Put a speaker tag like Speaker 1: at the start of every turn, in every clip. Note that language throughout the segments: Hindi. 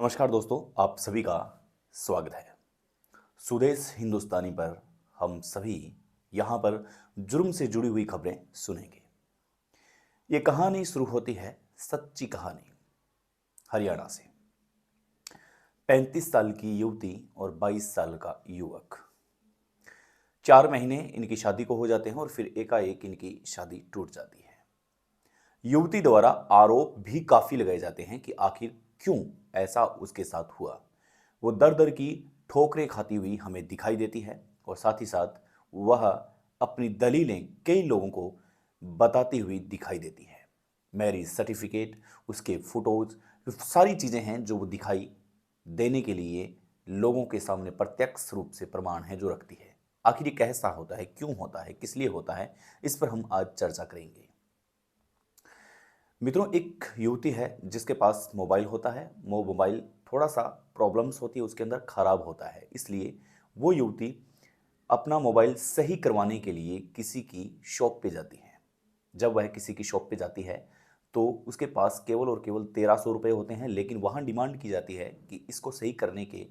Speaker 1: नमस्कार दोस्तों, आप सभी का स्वागत है। सुदेश हिंदुस्तानी पर हम सभी यहाँ पर जुर्म से जुड़ी हुई खबरें सुनेंगे। ये कहानी शुरू होती है सच्ची कहानी हरियाणा से। 35 साल की युवती और 22 साल का युवक। 4 महीने इनकी शादी को हो जाते हैं और फिर एकाएक इनकी शादी टूट जाती है। युवती द्वारा आरोप भी काफी लगाए जाते हैं कि आखिर क्यों ऐसा उसके साथ हुआ। वो दर दर की ठोकरें खाती हुई हमें दिखाई देती है और साथ ही साथ वह अपनी दलीलें कई लोगों को बताती हुई दिखाई देती है। मैरिज सर्टिफिकेट, उसके फोटोज, सारी चीजें हैं जो वो दिखाई देने के लिए लोगों के सामने प्रत्यक्ष रूप से प्रमाण है जो रखती है। आखिर ये कैसा होता है, क्यों होता है, किस लिए होता है, इस पर हम आज चर्चा करेंगे। मित्रों, एक युवती है जिसके पास मोबाइल होता है। वो मोबाइल थोड़ा सा प्रॉब्लम्स होती है, उसके अंदर खराब होता है, इसलिए वो युवती अपना मोबाइल सही करवाने के लिए किसी की शॉप पे जाती है। जब वह किसी की शॉप पे जाती है तो उसके पास केवल और केवल 1300 रुपये होते हैं, लेकिन वहाँ डिमांड की जाती है कि इसको सही करने के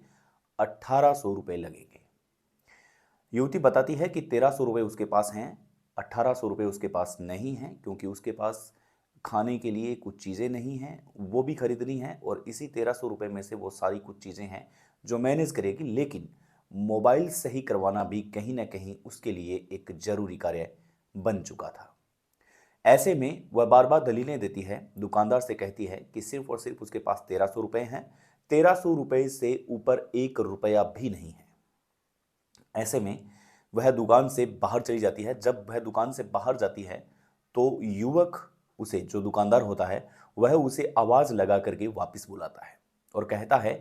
Speaker 1: 1800 रुपये लगेंगे। युवती बताती है कि 1300 रुपये उसके पास हैं, 1800 रुपये उसके पास नहीं हैं, क्योंकि उसके पास खाने के लिए कुछ चीज़ें नहीं हैं, वो भी खरीदनी है और इसी 1300 रुपये में से वो सारी कुछ चीज़ें हैं जो मैनेज करेगी। लेकिन मोबाइल सही करवाना भी कहीं ना कहीं उसके लिए एक जरूरी कार्य बन चुका था। ऐसे में वह बार बार दलीलें देती है, दुकानदार से कहती है कि सिर्फ और सिर्फ उसके पास 1300 रुपये हैं, 1300 रुपये से ऊपर 1 रुपया भी नहीं है। ऐसे में वह दुकान से बाहर चली जाती है। जब वह दुकान से बाहर जाती है तो युवक उसे, जो दुकानदार होता है, वह उसे आवाज लगा करके वापस बुलाता है और कहता है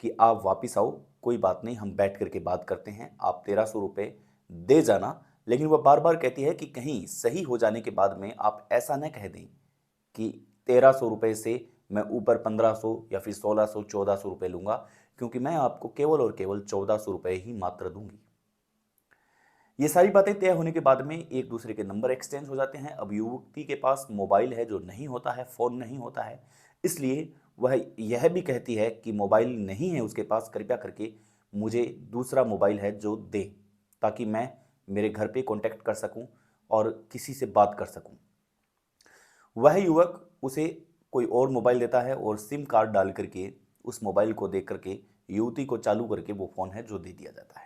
Speaker 1: कि आप वापस आओ, कोई बात नहीं, हम बैठ करके बात करते हैं, आप 1300 रुपये दे जाना। लेकिन वह बार बार कहती है कि कहीं सही हो जाने के बाद में आप ऐसा न कह दें कि 1300 रुपये से मैं ऊपर 1500 या फिर 1600 1400 रुपये लूंगा, क्योंकि मैं आपको केवल और केवल 1400 रुपये ही मात्र दूंगी। ये सारी बातें तय होने के बाद में एक दूसरे के नंबर एक्सचेंज हो जाते हैं। अब युवती के पास मोबाइल है जो नहीं होता है, फ़ोन नहीं होता है, इसलिए वह यह भी कहती है कि मोबाइल नहीं है उसके पास, कृपया करके मुझे दूसरा मोबाइल है जो दे, ताकि मैं मेरे घर पे कांटेक्ट कर सकूं और किसी से बात कर सकूं। वह युवक उसे कोई और मोबाइल देता है और सिम कार्ड डाल करके उस मोबाइल को देख करके युवती को चालू करके वो फ़ोन है जो दे दिया जाता है।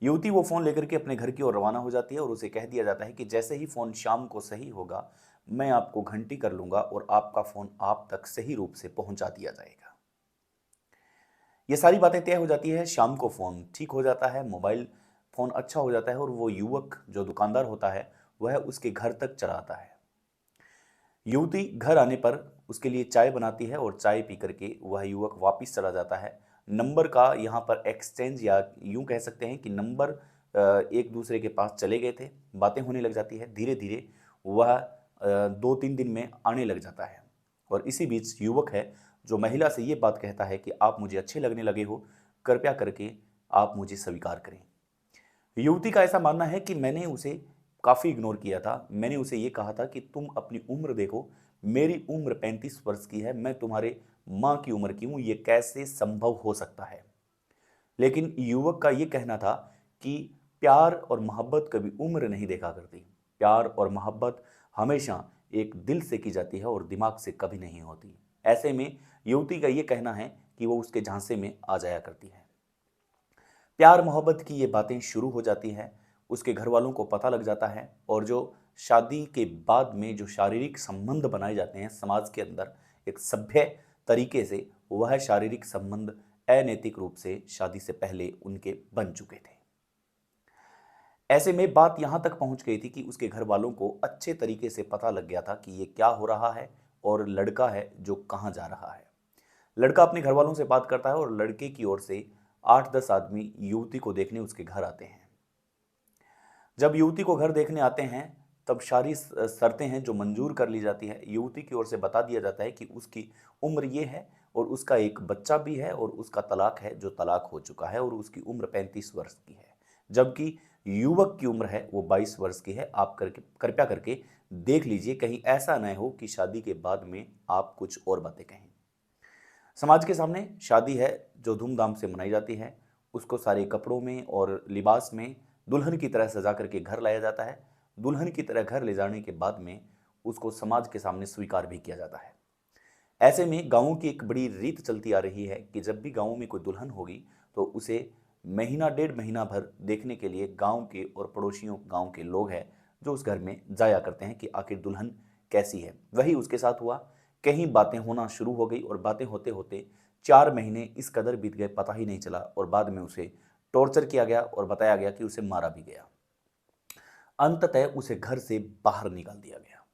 Speaker 1: युवती वो फोन लेकर के अपने घर की ओर रवाना हो जाती है और उसे कह दिया जाता है कि जैसे ही फोन शाम को सही होगा, मैं आपको घंटी कर लूंगा और आपका फोन आप तक सही रूप से पहुंचा दिया जाएगा। ये सारी बातें तय हो जाती है। शाम को फोन ठीक हो जाता है, मोबाइल फोन अच्छा हो जाता है और वो युवक, जो दुकानदार होता है, वह उसके घर तक चला आता है। युवती घर आने पर उसके लिए चाय बनाती है और चाय पी करके वह युवक वापस चला जाता है। नंबर का यहाँ पर एक्सचेंज, या यूं कह सकते हैं कि नंबर एक दूसरे के पास चले गए थे, बातें होने लग जाती है। धीरे धीरे वह 2-3 दिन में आने लग जाता है और इसी बीच युवक है जो महिला से ये बात कहता है कि आप मुझे अच्छे लगने लगे हो, कृपया करके आप मुझे स्वीकार करें। युवती का ऐसा मानना है कि मैंने उसे काफ़ी इग्नोर किया था। मैंने उसे ये कहा था कि तुम अपनी उम्र देखो, मेरी उम्र 35 वर्ष की है, मैं तुम्हारे माँ की उम्र की हूँ, ये कैसे संभव हो सकता है। लेकिन युवक का ये कहना था कि प्यार और मोहब्बत कभी उम्र नहीं देखा करती। प्यार और मोहब्बत हमेशा एक दिल से की जाती है और दिमाग से कभी नहीं होती। ऐसे में युवती का ये कहना है कि वो उसके झांसे में आ जाया करती है। प्यार मोहब्बत की ये बातें शुरू हो जाती हैं, उसके घर वालों को पता लग जाता है और जो शादी के बाद में जो शारीरिक संबंध बनाए जाते हैं समाज के अंदर एक सभ्य तरीके से, वह शारीरिक संबंध अनैतिक रूप से शादी से पहले उनके बन चुके थे। ऐसे में बात यहाँ तक पहुँच गई थी कि उसके घर वालों को अच्छे तरीके से पता लग गया था कि ये क्या हो रहा है और लड़का है जो कहाँ जा रहा है। लड़का अपने घर वालों से बात करता है और लड़के की ओर से 8-10 आदमी युवती को देखने उसके घर आते हैं। जब युवती को घर देखने आते हैं तब सारी शर्तें हैं जो मंजूर कर ली जाती है। युवती की ओर से बता दिया जाता है कि उसकी उम्र ये है और उसका एक बच्चा भी है और उसका तलाक है जो तलाक हो चुका है और उसकी उम्र 35 वर्ष की है, जबकि युवक की उम्र है वो 22 वर्ष की है। आप करके कृपया करके देख लीजिए, कहीं ऐसा न हो कि शादी के बाद में आप कुछ और बातें कहें। समाज के सामने शादी है जो धूमधाम से मनाई जाती है, उसको सारे कपड़ों में और लिबास में दुल्हन की तरह सजा करके घर लाया जाता है। दुल्हन की तरह घर ले जाने के बाद में उसको समाज के सामने स्वीकार भी किया जाता है। ऐसे में गाँवों की एक बड़ी रीत चलती आ रही है कि जब भी गाँव में कोई दुल्हन होगी तो उसे महीना डेढ़ महीना भर देखने के लिए गाँव के और पड़ोसियों गाँव के लोग हैं जो उस घर में जाया करते हैं कि आखिर दुल्हन कैसी है। वही उसके साथ हुआ। कहीं बातें होना शुरू हो गई और बातें होते होते 4 महीने इस कदर बीत गए, पता ही नहीं चला, और बाद में उसे टॉर्चर किया गया और बताया गया कि उसे मारा भी गया। अंततः उसे घर से बाहर निकाल दिया गया।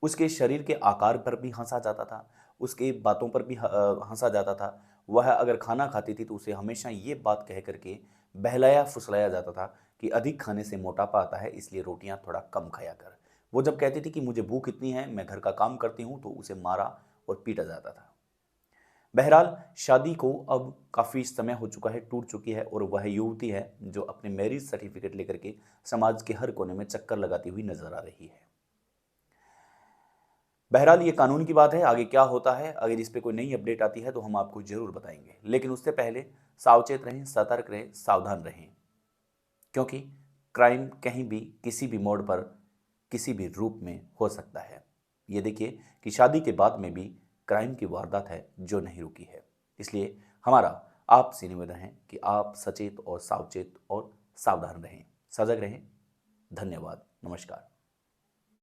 Speaker 1: उसके शरीर के आकार पर भी हंसा जाता था, उसके बातों पर भी हंसा जाता था। वह अगर खाना खाती थी तो उसे हमेशा ये बात कह करके बहलाया फुसलाया जाता था कि अधिक खाने से मोटापा आता है, इसलिए रोटियां थोड़ा कम खाया कर। वो जब कहती थी कि मुझे भूख इतनी है, मैं घर का काम करती हूँ, तो उसे मारा और पीटा जाता था। बहरहाल शादी को अब काफ़ी समय हो चुका है, टूट चुकी है, और वह युवती है जो अपने मैरिज सर्टिफिकेट लेकर के समाज के हर कोने में चक्कर लगाती हुई नजर आ रही है। बहरहाल ये कानून की बात है, आगे क्या होता है, अगर इस पे कोई नई अपडेट आती है तो हम आपको जरूर बताएंगे, लेकिन उससे पहले सावचेत रहें, सतर्क रहें, सावधान रहें, क्योंकि क्राइम कहीं भी किसी भी मोड़ पर किसी भी रूप में हो सकता है। ये देखिए कि शादी के बाद में भी क्राइम की वारदात है जो नहीं रुकी है। इसलिए हमारा आपसे निवेदन है कि आप सचेत और सावचेत और सावधान रहें, सजग रहें। धन्यवाद, नमस्कार।